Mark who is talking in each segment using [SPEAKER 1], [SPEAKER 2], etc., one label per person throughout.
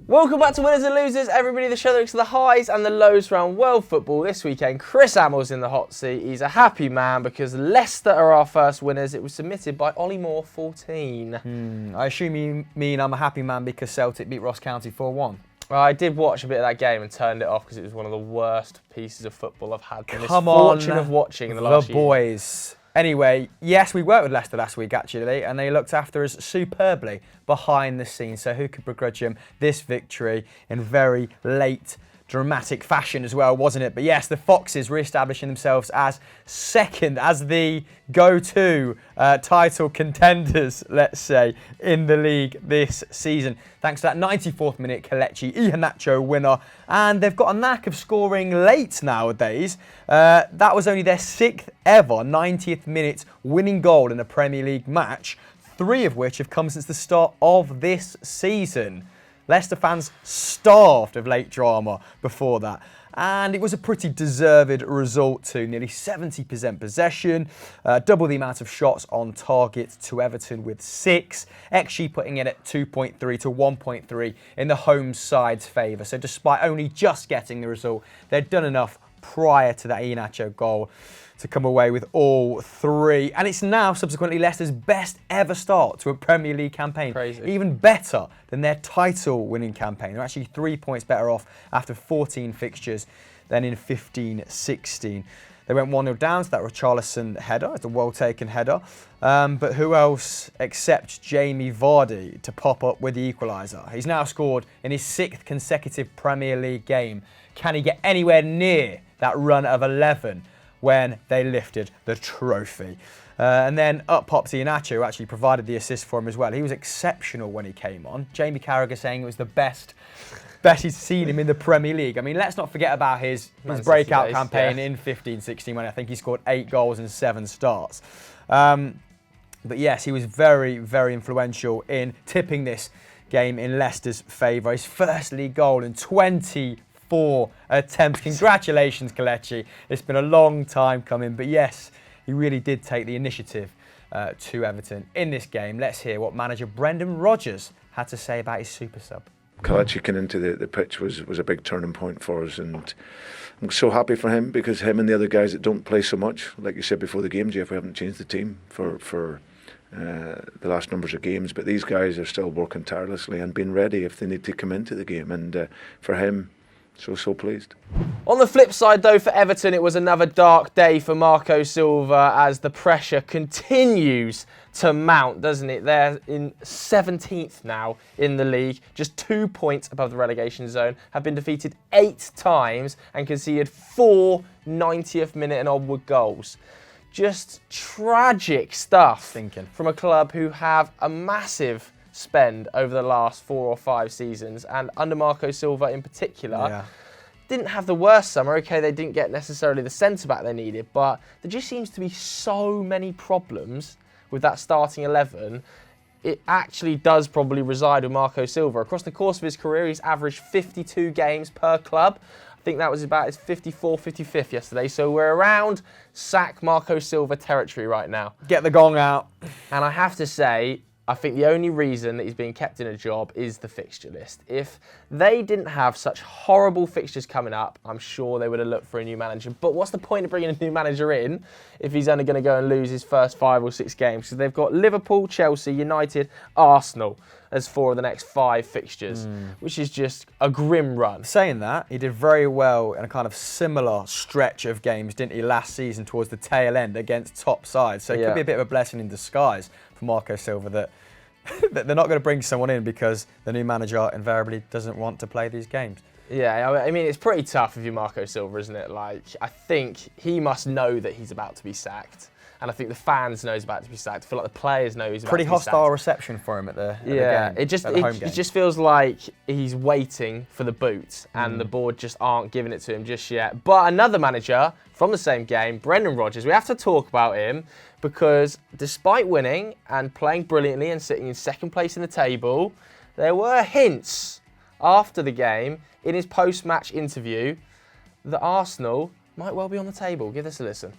[SPEAKER 1] Welcome back to Winners and Losers, everybody, the show that looks at the highs and the lows around world football. This weekend, Chris Amell's in the hot seat. He's a happy man because Leicester are our first winners. It was submitted by Ollie Moore, 14.
[SPEAKER 2] I assume you mean I'm a happy man because Celtic beat Ross County 4-1.
[SPEAKER 1] I did watch a bit of that game and turned it off because it was one of the worst pieces of football I've had the
[SPEAKER 2] Come on,
[SPEAKER 1] misfortune of watching in the last
[SPEAKER 2] the
[SPEAKER 1] year.
[SPEAKER 2] boys. Anyway, yes, we worked with Leicester last week, actually, and they looked after us superbly behind the scenes. So who could begrudge them this victory in very late, dramatic fashion as well, wasn't it? But yes, the Foxes re-establishing themselves as second, as the go-to title contenders, let's say, in the league this season. Thanks to that 94th minute Kelechi Iheanacho winner. And they've got a knack of scoring late nowadays. That was only their 6th ever 90th minute winning goal in a Premier League match, 3 of which have come since the start of this season. Leicester fans starved of late drama before that. And it was a pretty deserved result too. Nearly 70% possession, double the amount of shots on target to Everton with 6. XG putting it at 2.3 to 1.3 in the home side's favour. So despite only just getting the result, they'd done enough prior to that Iheanacho goal to come away with all 3. And it's now subsequently Leicester's best ever start to a Premier League campaign.
[SPEAKER 1] Crazy.
[SPEAKER 2] Even better than their title winning campaign. They're actually 3 points better off after 14 fixtures than in 15-16. They went 1-0 down to that Richarlison header. It's a well-taken header. But who else except Jamie Vardy to pop up with the equaliser? He's now scored in his 6th consecutive Premier League game. Can he get anywhere near that run of 11 when they lifted the trophy? And then up pops Iheanacho, who actually provided the assist for him as well. He was exceptional when he came on. Jamie Carragher saying it was the best he's seen him in the Premier League. I mean, let's not forget about his breakout campaign in 15-16 when I think he scored 8 goals and 7 starts. But yes, he was very, very influential in tipping this game in Leicester's favour. His first league goal in 24 attempts. Congratulations, Kelechi. It's been a long time coming, but yes, he really did take the initiative to Everton in this game. Let's hear what manager Brendan Rodgers had to say about his super sub.
[SPEAKER 3] Kelechi coming into the pitch was a big turning point for us, and I'm so happy for him because him and the other guys that don't play so much, like you said before the game, Jeff, we haven't changed the team for the last numbers of games, but these guys are still working tirelessly and being ready if they need to come into the game, and for him, so pleased.
[SPEAKER 1] On the flip side, though, for Everton, it was another dark day for Marco Silva as the pressure continues to mount, doesn't it? They're in 17th now in the league, just 2 points above the relegation zone, have been defeated 8 times and conceded 4 90th minute and onward goals. Just tragic stuff from a club who have a massive spend over the last 4 or 5 seasons, and under Marco Silva in particular, didn't have the worst summer. Okay, they didn't get necessarily the centre-back they needed, but there just seems to be so many problems with that starting 11. It actually does probably reside with Marco Silva. Across the course of his career, he's averaged 52 games per club. I think that was about his 54th, 55th yesterday. So we're around sack Marco Silva territory right now.
[SPEAKER 2] Get the gong out.
[SPEAKER 1] And I have to say, I think the only reason that he's being kept in a job is the fixture list. If they didn't have such horrible fixtures coming up, I'm sure they would have looked for a new manager. But what's the point of bringing a new manager in if he's only going to go and lose his first 5 or 6 games? Because they've got Liverpool, Chelsea, United, Arsenal as 4 of the next 5 fixtures, which is just a grim run.
[SPEAKER 2] Saying that, he did very well in a kind of similar stretch of games, didn't he, last season towards the tail end against top sides. So it could be a bit of a blessing in disguise for Marco Silva that they're not going to bring someone in because the new manager invariably doesn't want to play these games.
[SPEAKER 1] Yeah, I mean, it's pretty tough if you're Marco Silva, isn't it? Like, I think he must know that he's about to be sacked. And I think the fans know he's about to be sacked. I feel like the players know he's about to be sacked.
[SPEAKER 2] Pretty hostile reception for him at the game.
[SPEAKER 1] It just feels like he's waiting for the boot and the board just aren't giving it to him just yet. But another manager from the same game, Brendan Rodgers, we have to talk about him because despite winning and playing brilliantly and sitting in second place in the table, there were hints after the game in his post-match interview that Arsenal might well be on the table. Give this a listen.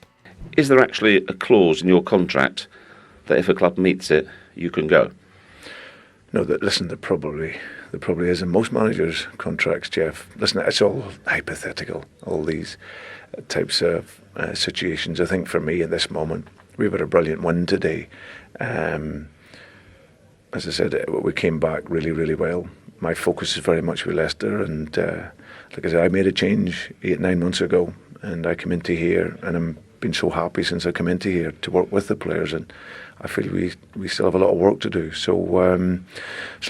[SPEAKER 4] Is there actually a clause in your contract that if a club meets it, you can go?
[SPEAKER 3] No, listen, there probably is in most managers' contracts, Jeff. Listen, it's all hypothetical, all these types of situations. I think for me, in this moment, we've had a brilliant win today. As I said, we came back really, really well. My focus is very much with Leicester, and like I said, I made a change 8-9 months ago, and I came into here, and I'm been so happy since I come into here to work with the players, and I feel we still have a lot of work to do. So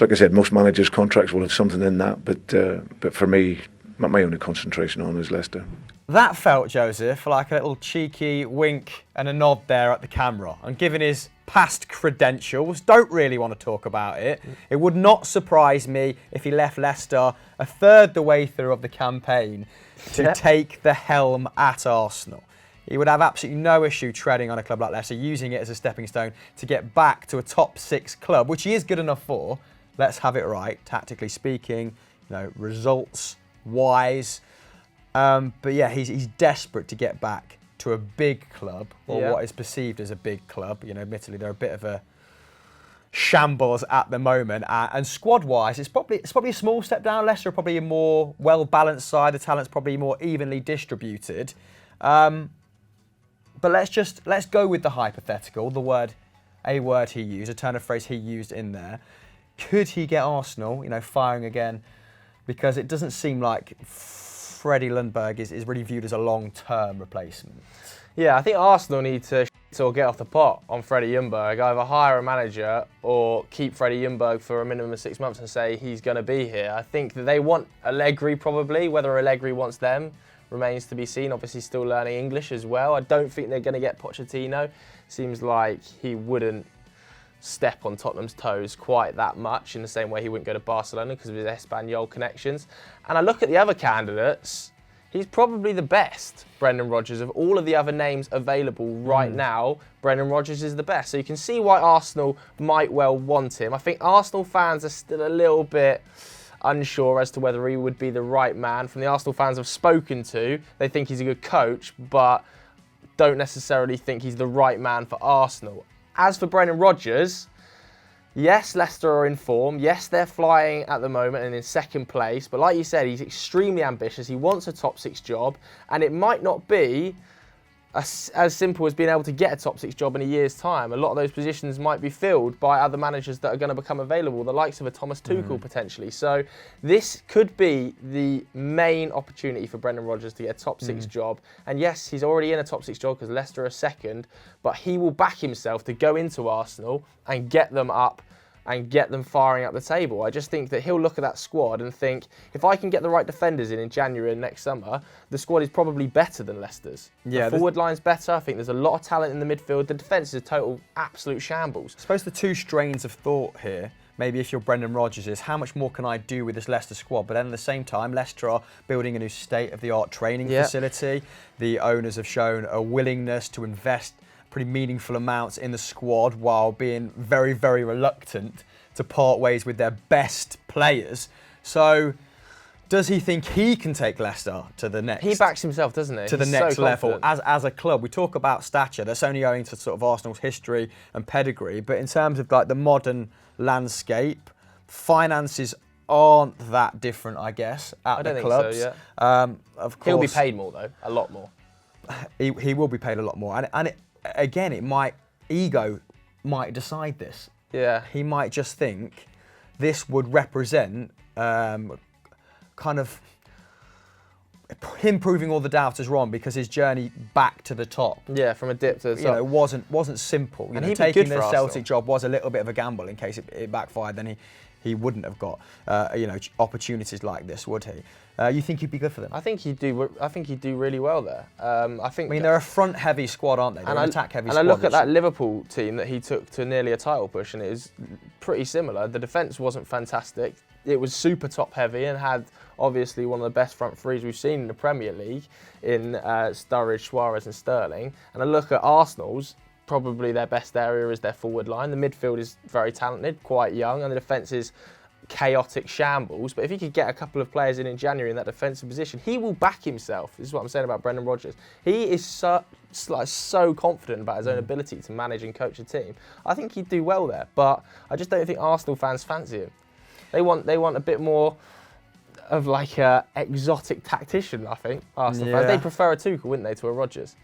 [SPEAKER 3] like I said, most managers' contracts will have something in that, but for me, my only concentration on is Leicester.
[SPEAKER 2] That felt, Joseph, like a little cheeky wink and a nod there at the camera. And given his past credentials, don't really want to talk about it. It would not surprise me if he left Leicester a third the way through of the campaign to take the helm at Arsenal. He would have absolutely no issue treading on a club like Leicester, using it as a stepping stone to get back to a top 6 club, which he is good enough for. Let's have it right, tactically speaking, results-wise. But yeah, he's desperate to get back to a big club, or what is perceived as a big club. Admittedly, they're a bit of a shambles at the moment. And squad-wise, it's probably a small step down. Leicester are probably a more well-balanced side. The talent's probably more evenly distributed. But let's go with the hypothetical. A word he used, a turn of phrase he used in there. Could he get Arsenal, firing again? Because it doesn't seem like Freddie Ljungberg is really viewed as a long-term replacement.
[SPEAKER 1] Yeah, I think Arsenal need to or get off the pot on Freddie Ljungberg. Either hire a manager or keep Freddie Ljungberg for a minimum of 6 months and say he's going to be here. I think that they want Allegri probably. Whether Allegri wants them remains to be seen. Obviously still learning English as well. I don't think they're going to get Pochettino. Seems like he wouldn't step on Tottenham's toes quite that much, in the same way he wouldn't go to Barcelona because of his Espanyol connections. And I look at the other candidates, he's probably the best, Brendan Rodgers. Of all of the other names available right now, Brendan Rodgers is the best. So you can see why Arsenal might well want him. I think Arsenal fans are still a little bit unsure as to whether he would be the right man. From the Arsenal fans I've spoken to, they think he's a good coach, but don't necessarily think he's the right man for Arsenal. As for Brendan Rodgers, yes, Leicester are in form. Yes, they're flying at the moment and in second place. But like you said, he's extremely ambitious. He wants a top 6 job. And it might not be as simple as being able to get a top 6 job in a year's time. A lot of those positions might be filled by other managers that are going to become available, the likes of a Thomas Tuchel potentially. So this could be the main opportunity for Brendan Rodgers to get a top 6 job. And yes, he's already in a top 6 job because Leicester are second, but he will back himself to go into Arsenal and get them up and get them firing up the table. I just think that he'll look at that squad and think, if I can get the right defenders in January and next summer, the squad is probably better than Leicester's.
[SPEAKER 2] Yeah,
[SPEAKER 1] the forward line's better. I think there's a lot of talent in the midfield. The defence is a total absolute shambles.
[SPEAKER 2] I suppose the two strains of thought here, maybe if you're Brendan Rodgers, is how much more can I do with this Leicester squad? But then at the same time, Leicester are building a new state-of-the-art training facility. The owners have shown a willingness to invest pretty meaningful amounts in the squad while being very, very reluctant to part ways with their best players. So does he think he can take Leicester to the next?
[SPEAKER 1] He backs himself, doesn't he?
[SPEAKER 2] To the next level as a club. We talk about stature. That's only owing to sort of Arsenal's history and pedigree. But in terms of like the modern landscape, finances aren't that different, I guess, at the clubs.
[SPEAKER 1] I don't think so, yeah.
[SPEAKER 2] Of course,
[SPEAKER 1] he'll be paid more though, a lot more.
[SPEAKER 2] He will be paid a lot more, and ego might decide this.
[SPEAKER 1] Yeah,
[SPEAKER 2] he might just think this would represent kind of him proving all the doubters wrong, because his journey back to the top,
[SPEAKER 1] from a dip to the top,
[SPEAKER 2] wasn't simple.
[SPEAKER 1] And
[SPEAKER 2] taking the Celtic job was a little bit of a gamble in case it backfired. Then he wouldn't have got opportunities like this, would he? You think he'd be good for them?
[SPEAKER 1] I think he'd do really well there.
[SPEAKER 2] They're a front-heavy squad, aren't they? They're an attack-heavy squad.
[SPEAKER 1] And I look at that Liverpool team that he took to nearly a title push, and it is pretty similar. The defence wasn't fantastic. It was super top-heavy and had obviously one of the best front threes we've seen in the Premier League in Sturridge, Suarez and Sterling. And I look at Arsenal's, probably their best area is their forward line. The midfield is very talented, quite young, and the defence is chaotic shambles. But if he could get a couple of players in January in that defensive position, he will back himself. This is what I'm saying about Brendan Rodgers. He is so confident about his own ability to manage and coach a team. I think he'd do well there, but I just don't think Arsenal fans fancy him. They want a bit more of like a exotic tactician, I think. Arsenal fans. They prefer a Tuchel, wouldn't they, to a Rodgers?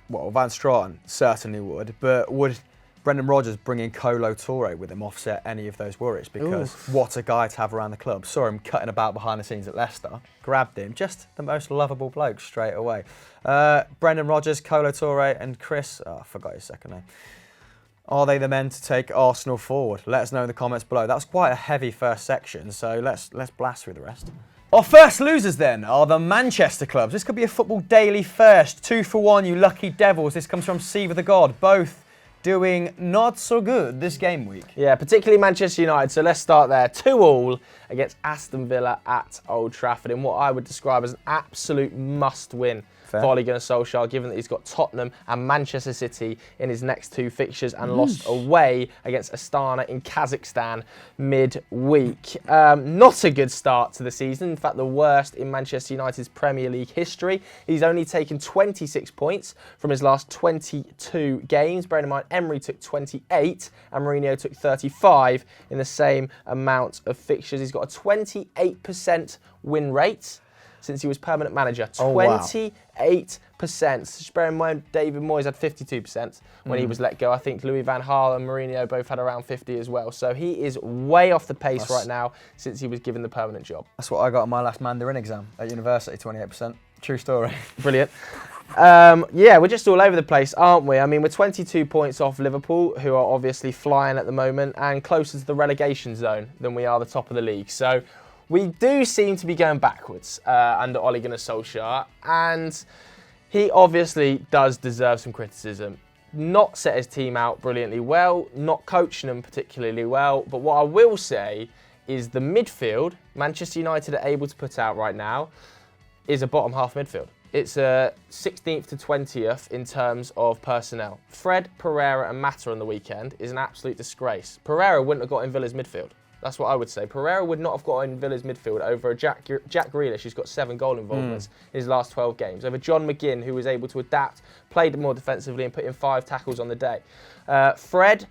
[SPEAKER 2] Well, Van Straten certainly would, but would Brendan Rodgers bringing Kolo Touré with him offset any of those worries? Because what a guy to have around the club. Saw him cutting about behind the scenes at Leicester, grabbed him, just the most lovable bloke straight away. Brendan Rodgers, Kolo Touré and Chris, I forgot his second name. Are they the men to take Arsenal forward? Let us know in the comments below. That was quite a heavy first section, so let's blast through the rest. Our first losers then are the Manchester clubs. This could be a Football Daily first. 2 for 1, you lucky devils. This comes from Seaver the God. Both doing not so good this game week.
[SPEAKER 1] Yeah, particularly Manchester United. So let's start there. 2-2 against Aston Villa at Old Trafford in what I would describe as an absolute must-win for Ole Gunnar Solskjaer, given that he's got Tottenham and Manchester City in his next 2 fixtures and lost away against Astana in Kazakhstan midweek. Not a good start to the season. In fact, the worst in Manchester United's Premier League history. He's only taken 26 points from his last 22 games. Bearing in mind, Emery took 28 and Mourinho took 35 in the same amount of fixtures. He's got a 28% win rate since he was permanent manager. 28%. Just bear in mind, David Moyes had 52% when he was let go. I think Louis van Gaal and Mourinho both had around 50 as well. So he is way off the pace right now since he was given the permanent job.
[SPEAKER 2] That's what I got on my last Mandarin exam at university, 28%. True story.
[SPEAKER 1] Brilliant. Yeah, we're just all over the place, aren't we? I mean, we're 22 points off Liverpool, who are obviously flying at the moment, and closer to the relegation zone than we are the top of the league. So we do seem to be going backwards under Ole Gunnar Solskjaer, and he obviously does deserve some criticism. Not set his team out brilliantly well, not coaching them particularly well, but what I will say is the midfield Manchester United are able to put out right now is a bottom half midfield. It's a 16th to 20th in terms of personnel. Fred, Pereira and Mata on the weekend is an absolute disgrace. Pereira wouldn't have got in Villa's midfield. That's what I would say. Pereira would not have got in Villa's midfield over Jack Grealish, who's got 7 goal involvements in his last 12 games, over John McGinn, who was able to adapt, played more defensively and put in 5 tackles on the day. Fred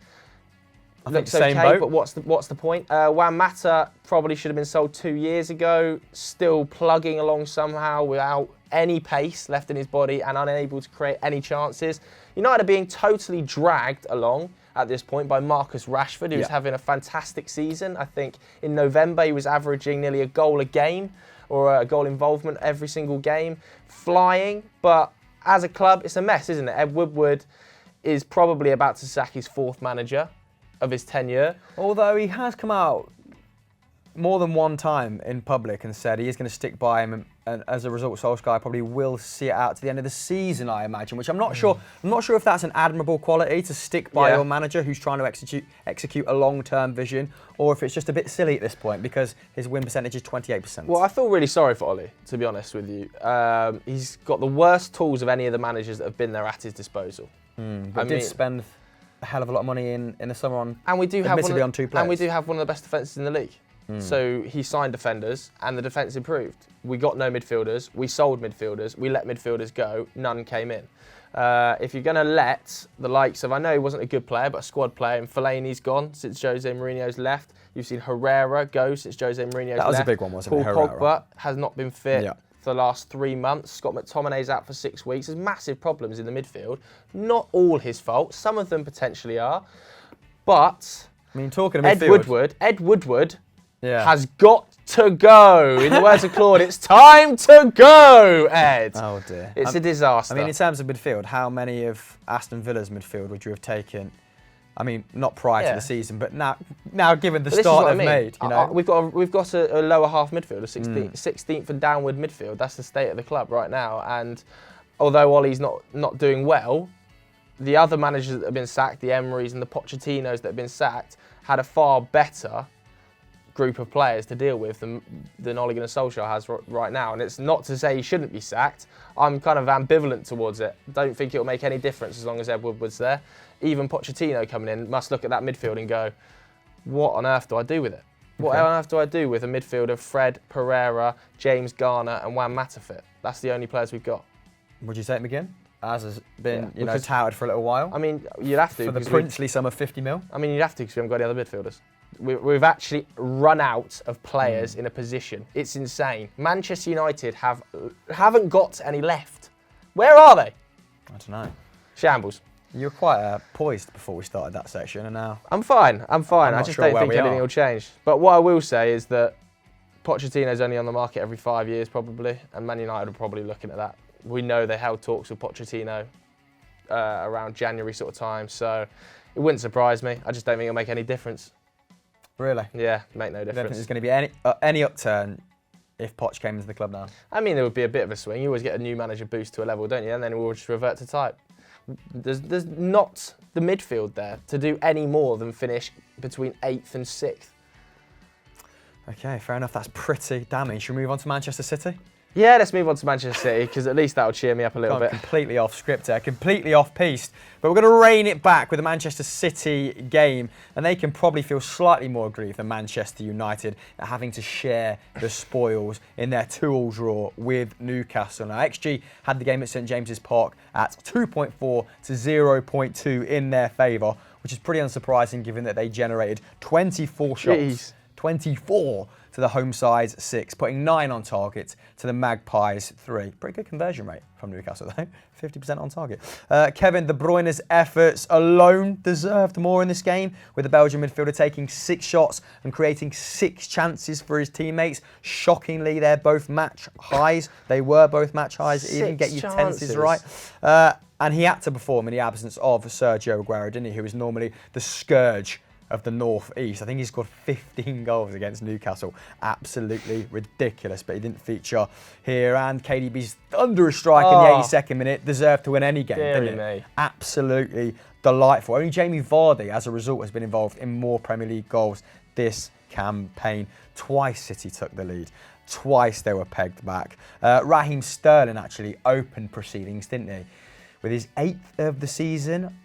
[SPEAKER 1] looks okay, but what's the point? Juan Mata probably should have been sold 2 years ago, still plugging along somehow without any pace left in his body and unable to create any chances. United are being totally dragged along at this point by Marcus Rashford, who's having a fantastic season. I think in November he was averaging nearly a goal a game, or a goal involvement every single game, flying. But as a club, it's a mess, isn't it? Ed Woodward is probably about to sack his 4th manager of his tenure.
[SPEAKER 2] Although he has come out more than one time in public and said he is going to stick by him, and as a result, Solskjaer probably will see it out to the end of the season, I imagine. Which I'm not sure. I'm not sure if that's an admirable quality to stick by your manager who's trying to execute a long-term vision, or if it's just a bit silly at this point because his win percentage is 28%.
[SPEAKER 1] Well, I feel really sorry for Ole, to be honest with you. He's got the worst tools of any of the managers that have been there at his disposal.
[SPEAKER 2] But did spend a hell of a lot of money in the summer on,
[SPEAKER 1] and we do have
[SPEAKER 2] on 2 players.
[SPEAKER 1] And we do have one of the best defences in the league. So he signed defenders and the defence improved. We got no midfielders, we sold midfielders, we let midfielders go, none came in. If you're going to let the likes of, I know he wasn't a good player, but a squad player, and Fellaini's gone since Jose Mourinho's left. You've seen Herrera go since Jose Mourinho's left.
[SPEAKER 2] That was a big one, wasn't it,
[SPEAKER 1] Paul
[SPEAKER 2] Herrera?
[SPEAKER 1] Pogba has not been fit for the last 3 months. Scott McTominay's out for 6 weeks. There's massive problems in the midfield. Not all his fault. Some of them potentially are. But
[SPEAKER 2] I mean, talking of midfield,
[SPEAKER 1] Ed Woodward has got to go. In the words of Claude, it's time to go, Ed.
[SPEAKER 2] Oh dear.
[SPEAKER 1] It's a disaster.
[SPEAKER 2] I mean, in terms of midfield, how many of Aston Villa's midfield would you have taken? I mean, not prior to the season, but now given the start they've made, you know,
[SPEAKER 1] we've got a lower half midfield, a 16th and downward midfield. That's the state of the club right now. And although Ole's not doing well, the other managers that have been sacked, the Emerys and the Pochettinos that have been sacked, had a far better group of players to deal with than Ole Gunnar Solskjaer has right now. And it's not to say he shouldn't be sacked. I'm kind of ambivalent towards it. Don't think it'll make any difference as long as Ed Woodward's there. Even Pochettino coming in must look at that midfield and go, what on earth do I do with it? What on earth do I do with a midfield of Fred, Pereira, James Garner and Juan Mata fit? That's the only players we've got.
[SPEAKER 2] Would you take McGinn? As has been touted for a little while.
[SPEAKER 1] I mean, you'd have to.
[SPEAKER 2] For the princely sum of 50 mil?
[SPEAKER 1] I mean, you'd have to because we haven't got any other midfielders. We've actually run out of players in a position. It's insane. Manchester United haven't got any left. Where are they?
[SPEAKER 2] I don't know.
[SPEAKER 1] Shambles.
[SPEAKER 2] You were quite poised before we started that section, and now
[SPEAKER 1] I'm fine. I
[SPEAKER 2] not
[SPEAKER 1] just
[SPEAKER 2] sure
[SPEAKER 1] don't
[SPEAKER 2] where
[SPEAKER 1] think
[SPEAKER 2] we
[SPEAKER 1] anything
[SPEAKER 2] are.
[SPEAKER 1] will change. But what I will say is that Pochettino's only on the market every 5 years probably, and Man United are probably looking at that. We know they held talks with Pochettino around January sort of time, so it wouldn't surprise me. I just don't think it'll make any difference.
[SPEAKER 2] really,
[SPEAKER 1] Yeah, make no
[SPEAKER 2] I don't think
[SPEAKER 1] difference.
[SPEAKER 2] there's going to be any upturn if Poch came into the club now.
[SPEAKER 1] I mean, there would be a bit of a swing. You always get a new manager boost to a level, don't you? And then we'll just revert to type. There's not the midfield there to do any more than finish between 8th and 6th.
[SPEAKER 2] Okay, fair enough. That's pretty damning. Should we move on to Manchester City?
[SPEAKER 1] Yeah, let's move on to Manchester City, because at least that'll cheer me up a little
[SPEAKER 2] Gone
[SPEAKER 1] bit.
[SPEAKER 2] completely off script there, completely off piste. But we're going to rein it back with the Manchester City game, and they can probably feel slightly more aggrieved than Manchester United at having to share the spoils in their 2-2 draw with Newcastle. Now, XG had the game at St James's Park at 2.4 to 0.2 in their favour, which is pretty unsurprising given that they generated 24 shots.
[SPEAKER 1] Jeez.
[SPEAKER 2] 24 to the home side's 6, putting 9 on target to the Magpies' 3. Pretty good conversion rate from Newcastle though, 50% on target. Kevin De Bruyne's efforts alone deserved more in this game, with the Belgian midfielder taking 6 shots and creating 6 chances for his teammates. Shockingly, they're both match highs. They were both match highs. Even get your tenses right. And he had to perform in the absence of Sergio Aguero, didn't he? Who is normally the scourge of the North East. I think he scored 15 goals against Newcastle. Absolutely ridiculous, but he didn't feature here. And KDB's thunderous strike in the 82nd minute deserved to win any game, didn't it? Absolutely delightful. Only Jamie Vardy, as a result, has been involved in more Premier League goals this campaign. Twice City took the lead. Twice they were pegged back. Raheem Sterling actually opened proceedings, didn't he? With his 8th of the season,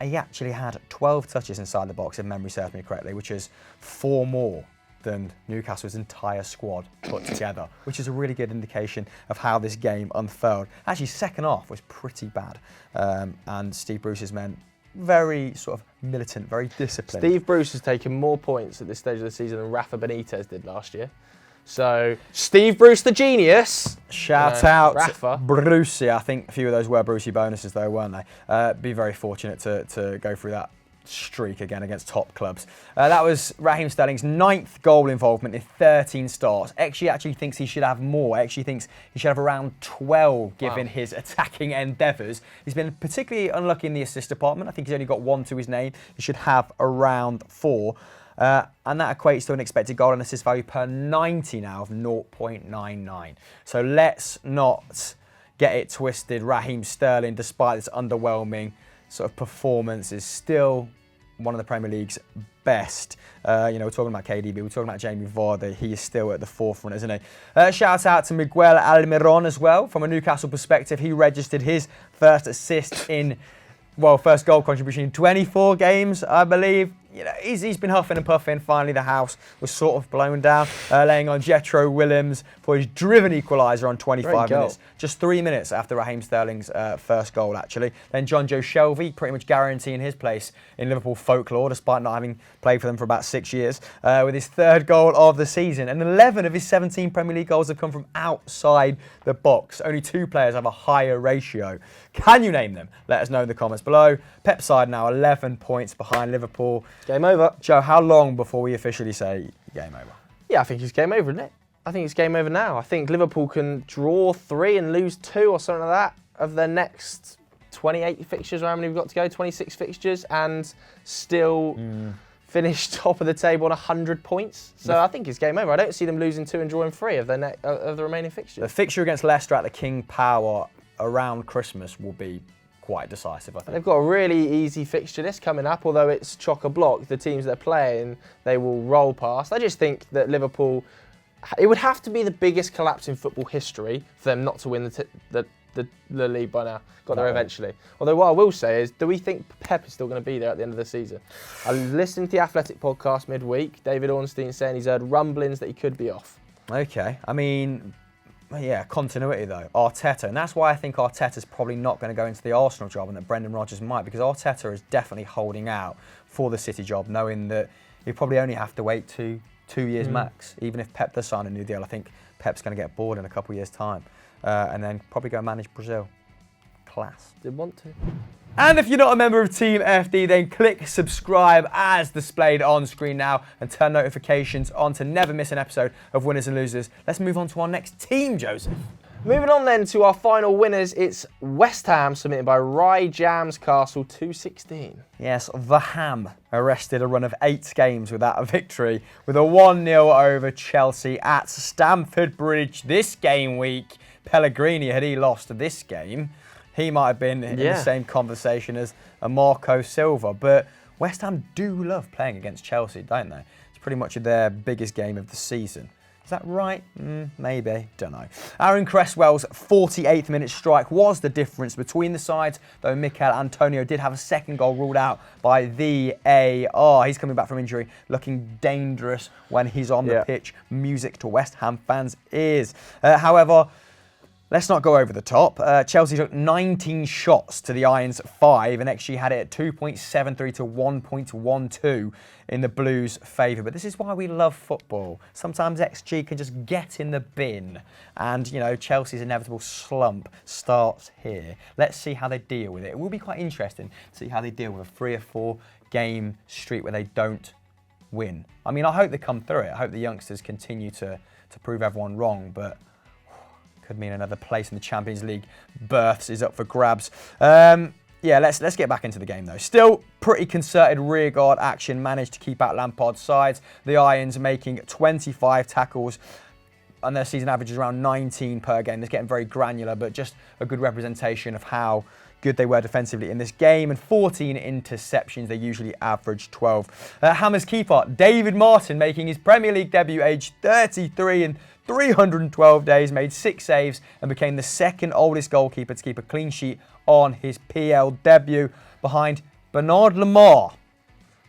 [SPEAKER 2] he actually had 12 touches inside the box, if memory serves me correctly, which is 4 more than Newcastle's entire squad put together, which is a really good indication of how this game unfurled. Actually, second half was pretty bad, and Steve Bruce's men very sort of militant, very disciplined.
[SPEAKER 1] Steve Bruce has taken more points at this stage of the season than Rafa Benitez did last year. So, Steve Bruce the genius.
[SPEAKER 2] Shout out
[SPEAKER 1] Rafa.
[SPEAKER 2] Brucey. I think a few of those were Brucey bonuses though, weren't they? Be very fortunate to go through that streak again against top clubs. That was Raheem Sterling's 9th goal involvement in 13 starts. XG actually thinks he should have more. XG thinks he should have around 12 given his attacking endeavours. He's been particularly unlucky in the assist department. I think he's only got 1 to his name. He should have around 4. And that equates to an expected goal and assist value per 90 now of 0.99. So let's not get it twisted. Raheem Sterling, despite this underwhelming sort of performance, is still one of the Premier League's best. We're talking about KDB, we're talking about Jamie Vardy. He is still at the forefront, isn't he? Shout out to Miguel Almiron as well. From a Newcastle perspective, he registered his first assist first goal contribution in 24 games, I believe. He's been huffing and puffing. Finally, the house was sort of blown down, laying on Jetro Willems for his driven equaliser on 25 minutes. Just 3 minutes after Raheem Sterling's first goal, actually. Then John Joe Shelby pretty much guaranteeing his place in Liverpool folklore, despite not having played for them for about 6 years, with his 3rd goal of the season. And 11 of his 17 Premier League goals have come from outside the box. Only 2 players have a higher ratio. Can you name them? Let us know in the comments below. Pep's side now 11 points behind Liverpool.
[SPEAKER 1] Game over.
[SPEAKER 2] Joe, how long before we officially say game over?
[SPEAKER 1] Yeah, I think it's game over, isn't it? I think it's game over now. I think Liverpool can draw 3 and lose 2 or something like that of their next 28 fixtures, or how many we've got to go, 26 fixtures, and still finish top of the table on 100 points. So I think it's game over. I don't see them losing 2 and drawing 3 of the remaining fixtures.
[SPEAKER 2] The fixture against Leicester at the King Power around Christmas will be quite decisive, I think.
[SPEAKER 1] They've got a really easy fixture list coming up, although it's chock-a-block. The teams they're playing, they will roll past. I just think that Liverpool, it would have to be the biggest collapse in football history for them not to win the league by now. Got there eventually. Although what I will say is, do we think Pep is still going to be there at the end of the season? I listened to the Athletic podcast midweek. David Ornstein saying he's heard rumblings that he could be off.
[SPEAKER 2] Okay, I mean, yeah, continuity though. Arteta, and that's why I think Arteta's probably not going to go into the Arsenal job and that Brendan Rodgers might, because Arteta is definitely holding out for the City job, knowing that you probably only have to wait two years max. Even if Pep does sign a new deal, I think Pep's going to get bored in a couple of years' time, and then probably go manage Brazil. Class.
[SPEAKER 1] Did want to.
[SPEAKER 2] And if you're not a member of Team FD, then click subscribe as displayed on screen now and turn notifications on to never miss an episode of Winners and Losers. Let's move on to our next team, Joseph.
[SPEAKER 1] Moving on then to our final winners, it's West Ham, submitted by Rye Jams Castle 216.
[SPEAKER 2] Yes, the Ham arrested a run of 8 games without a victory with a 1-0 over Chelsea at Stamford Bridge this game week. Pellegrini, had he lost this game, he might have been in the same conversation as a Marco Silva. But West Ham do love playing against Chelsea, don't they? It's pretty much their biggest game of the season. Is that right? Maybe. Don't know. Aaron Cresswell's 48th minute strike was the difference between the sides, though Mikel Antonio did have a second goal ruled out by VAR. He's coming back from injury, looking dangerous when he's on the pitch. Music to West Ham fans' ears. However, let's not go over the top. Chelsea took 19 shots to the Irons 5 and XG had it at 2.73 to 1.12 in the Blues' favour. But this is why we love football. Sometimes XG can just get in the bin. And, you know, Chelsea's inevitable slump starts here. Let's see how they deal with it. It will be quite interesting to see how they deal with a 3 or 4 game streak where they don't win. I mean, I hope they come through it. I hope the youngsters continue to prove everyone wrong. But could mean another place in the Champions League berths is up for grabs. Yeah, let's get back into the game though. Still pretty concerted rearguard action, managed to keep out Lampard's sides. The Irons making 25 tackles and their season average is around 19 per game. It's getting very granular, but just a good representation of how good they were defensively in this game, and 14 interceptions. They usually average 12. Hammers keeper David Martin making his Premier League debut, aged 33 and 312 days, made 6 saves and became the second oldest goalkeeper to keep a clean sheet on his PL debut, behind Bernard Lamar,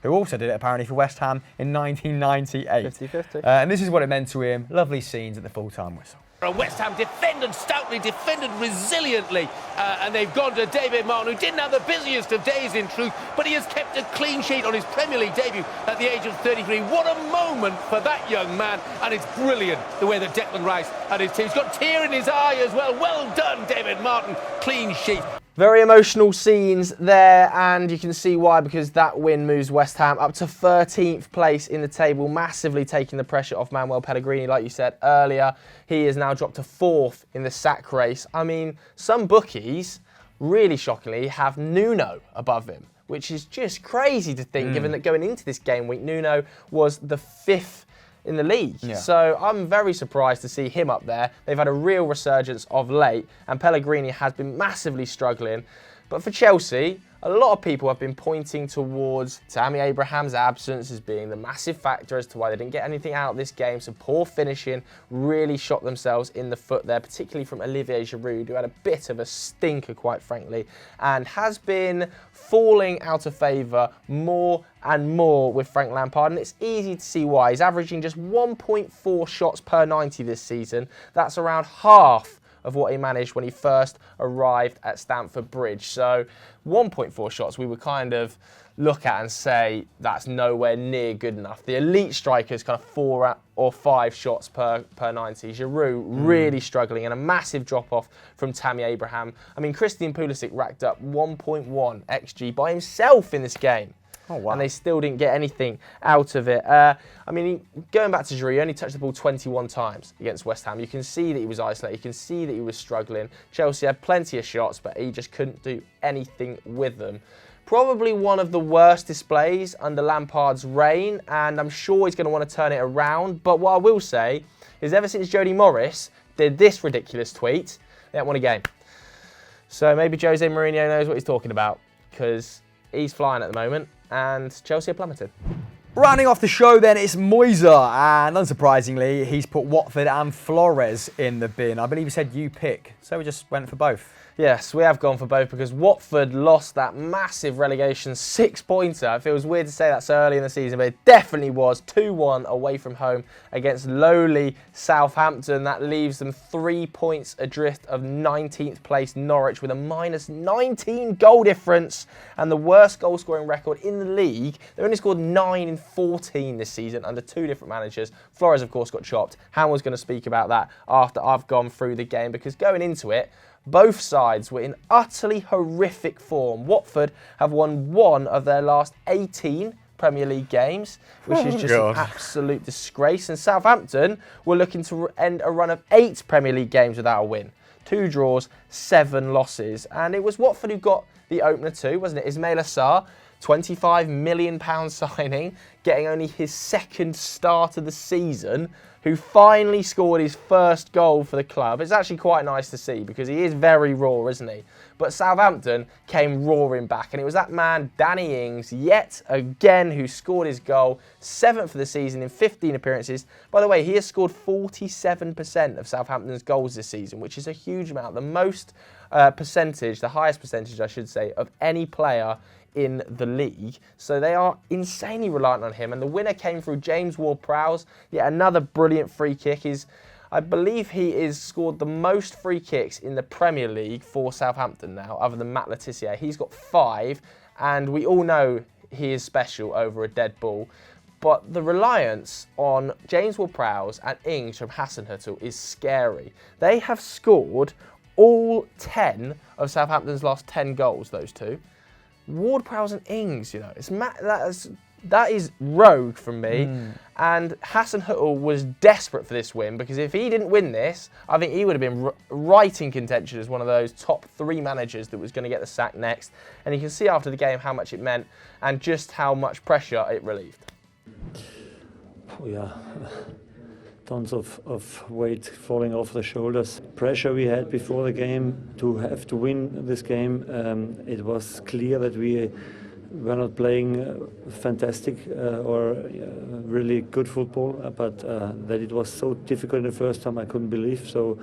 [SPEAKER 2] who also did it apparently for West Ham in 1998.
[SPEAKER 1] 50-50.
[SPEAKER 2] And this is what it meant to him. Lovely scenes at the full-time whistle.
[SPEAKER 5] West Ham defended stoutly, defended resiliently, and they've gone to David Martin, who didn't have the busiest of days in truth, but he has kept a clean sheet on his Premier League debut at the age of 33. What a moment for that young man, and it's brilliant the way that Declan Rice and his team's got tear in his eye as well. Well done, David Martin. Clean sheet.
[SPEAKER 1] Very emotional scenes there, and you can see why, because that win moves West Ham up to 13th place in the table, massively taking the pressure off Manuel Pellegrini. Like you said earlier, he is now dropped to 4th in the sack race. I mean, some bookies, really shockingly, have Nuno above him, which is just crazy to think, given that going into this game week, Nuno was the 5th in the league. Yeah. So I'm very surprised to see him up there. They've had a real resurgence of late, and Pellegrini has been massively struggling. But for Chelsea, a lot of people have been pointing towards Tammy Abraham's absence as being the massive factor as to why they didn't get anything out of this game. So poor finishing really shot themselves in the foot there, particularly from Olivier Giroud, who had a bit of a stinker, quite frankly, and has been falling out of favour more and more with Frank Lampard, and it's easy to see why. He's averaging just 1.4 shots per 90 this season. That's around half of what he managed when he first arrived at Stamford Bridge. So 1.4 shots we would kind of look at and say that's nowhere near good enough. The elite strikers kind of 4 or 5 shots per 90. Giroud really struggling, and a massive drop off from Tammy Abraham. I mean, Christian Pulisic racked up 1.1 XG by himself in this game. Oh, wow. And they still didn't get anything out of it. I mean, going back to Giroud, he only touched the ball 21 times against West Ham. You can see that he was isolated. You can see that he was struggling. Chelsea had plenty of shots, but he just couldn't do anything with them. Probably one of the worst displays under Lampard's reign, and I'm sure he's going to want to turn it around. But what I will say is ever since Jody Morris did this ridiculous tweet, they haven't won a game. So maybe Jose Mourinho knows what he's talking about, because he's flying at the moment, and Chelsea are plummeted.
[SPEAKER 2] Rounding off the show then, it's Moise, and unsurprisingly, he's put Watford and Flores in the bin. I believe he said you pick, so we just went for both.
[SPEAKER 1] Yes, we have gone for both because Watford lost that massive relegation 6-pointer. It feels weird to say that so early in the season, but it definitely was. 2-1 away from home against lowly Southampton. That leaves them 3 points adrift of 19th place Norwich with a -19 goal difference and the worst goal scoring record in the league. They only scored 9 in 14 this season under 2 different managers. Flores, of course, got chopped. Hanwell's going to speak about that after I've gone through the game, because going into it, both sides were in utterly horrific form. Watford have won 1 of their last 18 Premier League games, which is just an absolute disgrace. And Southampton were looking to end a run of 8 Premier League games without a win. 2 draws, 7 losses. And it was Watford who got the opener too, wasn't it? Ismaila Sarr, £25 million signing, getting only his 2nd start of the season, who finally scored his first goal for the club. It's actually quite nice to see, because he is very raw, isn't he? But Southampton came roaring back, and it was that man, Danny Ings, yet again, who scored his goal, 7th for the season in 15 appearances. By the way, he has scored 47% of Southampton's goals this season, which is a huge amount. The most percentage, the highest percentage, I should say, of any player in the league. So they are insanely reliant on him. And the winner came through James Ward-Prowse. Yet another brilliant free kick. I believe he is scored the most free kicks in the Premier League for Southampton now, other than Matt Letizia. He's got 5, and we all know he is special over a dead ball. But the reliance on James Ward-Prowse and Ings from Hasenhüttl is scary. They have scored all 10 of Southampton's last 10 goals, those two. Ward-Prowse and Ings, you know, that is rogue from me. And Hasenhüttl was desperate for this win, because if he didn't win this, I think he would have been right in contention as one of those top 3 managers that was going to get the sack next. And you can see after the game how much it meant and just how much pressure it relieved.
[SPEAKER 6] Oh, yeah. Tons of weight falling off the shoulders. Pressure we had before the game to have to win this game. It was clear that we were not playing fantastic or really good football, but that it was so difficult in the first time I couldn't believe. So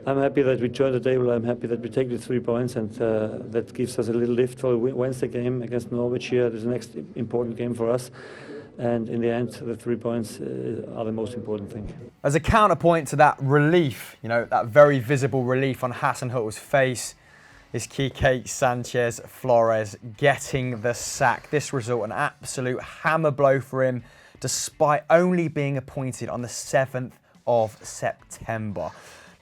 [SPEAKER 6] I'm happy that we turned the table. I'm happy that we take the 3 points, and that gives us a little lift for the Wednesday game against Norwich here. This is the next important game for us. And in the end, the 3 points are the most important thing.
[SPEAKER 2] As a counterpoint to that relief, you know, that very visible relief on Hasenhüttl's face, is Quique Sanchez Flores getting the sack. This result, an absolute hammer blow for him, despite only being appointed on the 7th of September.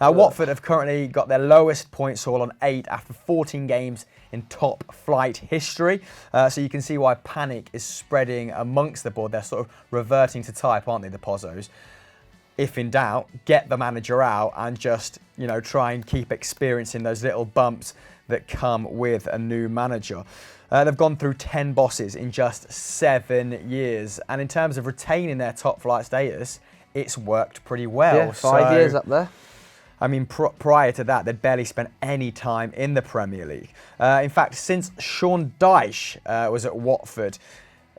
[SPEAKER 2] Now, Watford have currently got their lowest points haul on 8 after 14 games in top flight history. So you can see why panic is spreading amongst the board. They're sort of reverting to type, aren't they, the Pozzos? If in doubt, get the manager out and just, you know, try and keep experiencing those little bumps that come with a new manager. They've gone through 10 bosses in just 7 years. And in terms of retaining their top flight status, it's worked pretty well.
[SPEAKER 1] Yeah, 5 years up there.
[SPEAKER 2] I mean, prior to that, they'd barely spent any time in the Premier League. In fact, since Sean Dyche was at Watford,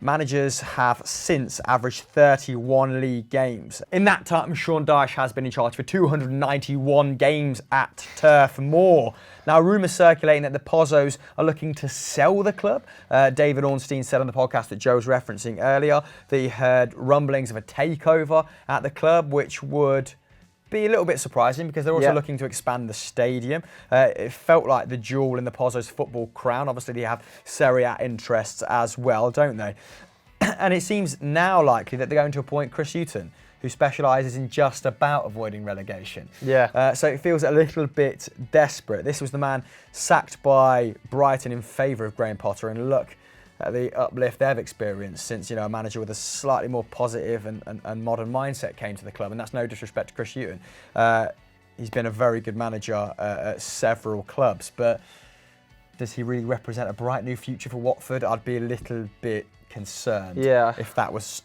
[SPEAKER 2] managers have since averaged 31 league games. In that time, Sean Dyche has been in charge for 291 games at Turf Moor. Now, rumours circulating that the Pozzos are looking to sell the club. David Ornstein said on the podcast that Joe was referencing earlier that he heard rumblings of a takeover at the club, which would be a little bit surprising, because they're also looking to expand the stadium. It felt like the jewel in the Pozzos football crown. Obviously, they have Serie A interests as well, don't they? And it seems now likely that they're going to appoint Chris Hughton, who specialises in just about avoiding relegation.
[SPEAKER 1] Yeah.
[SPEAKER 2] So it feels a little bit desperate. This was the man sacked by Brighton in favour of Graham Potter, and look at the uplift they've experienced since, you know, a manager with a slightly more positive and modern mindset came to the club. And that's no disrespect to Chris Hughton. He's been a very good manager at several clubs, but does he really represent a bright new future for Watford? I'd be a little bit concerned if that was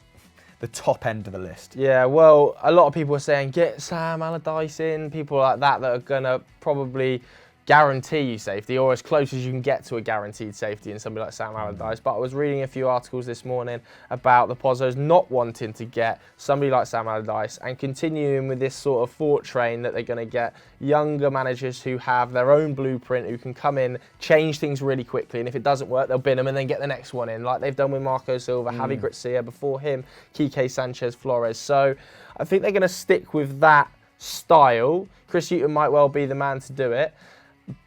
[SPEAKER 2] the top end of the list.
[SPEAKER 1] Yeah, well, a lot of people are saying get Sam Allardyce in, people like that are going to probably guarantee you safety, or as close as you can get to a guaranteed safety in somebody like Sam Allardyce. But I was reading a few articles this morning about the Pozzos not wanting to get somebody like Sam Allardyce and continuing with this sort of thought train that they're going to get younger managers who have their own blueprint, who can come in, change things really quickly, and if it doesn't work, they'll bin them and then get the next one in, like they've done with Marco Silva, Javi Gracia, before him, Quique Sanchez Flores. So I think they're going to stick with that style. Chris Hughton might well be the man to do it.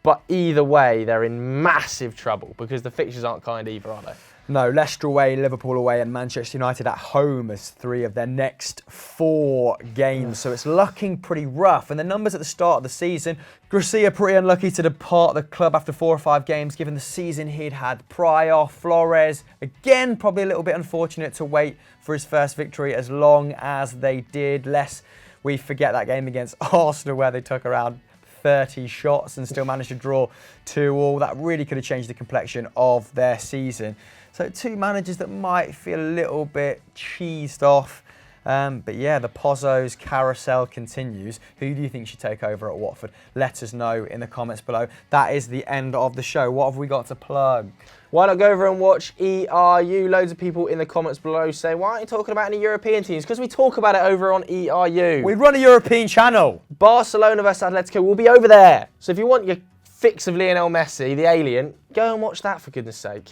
[SPEAKER 1] But either way, they're in massive trouble, because the fixtures aren't kind either, are they?
[SPEAKER 2] No, Leicester away, Liverpool away and Manchester United at home as 3 of their next 4 games. So it's looking pretty rough. And the numbers at the start of the season, Gracia pretty unlucky to depart the club after 4 or 5 games given the season he'd had prior. Flores, again, probably a little bit unfortunate to wait for his first victory as long as they did. Lest we forget that game against Arsenal where they took around 30 shots and still managed to draw 2-2. That really could have changed the complexion of their season. So 2 managers that might feel a little bit cheesed off. But yeah, the Pozzos carousel continues. Who do you think should take over at Watford? Let us know in the comments below. That is the end of the show. What have we got to plug?
[SPEAKER 1] Why not go over and watch ERU? Loads of people in the comments below say, why aren't you talking about any European teams? Because we talk about it over on ERU.
[SPEAKER 2] We run a European channel.
[SPEAKER 1] Barcelona vs Atletico will be over there. So if you want your fix of Lionel Messi, the alien, go and watch that for goodness sake.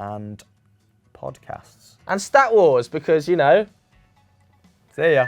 [SPEAKER 2] And podcasts.
[SPEAKER 1] And Stat Wars, because, you know...
[SPEAKER 2] See ya.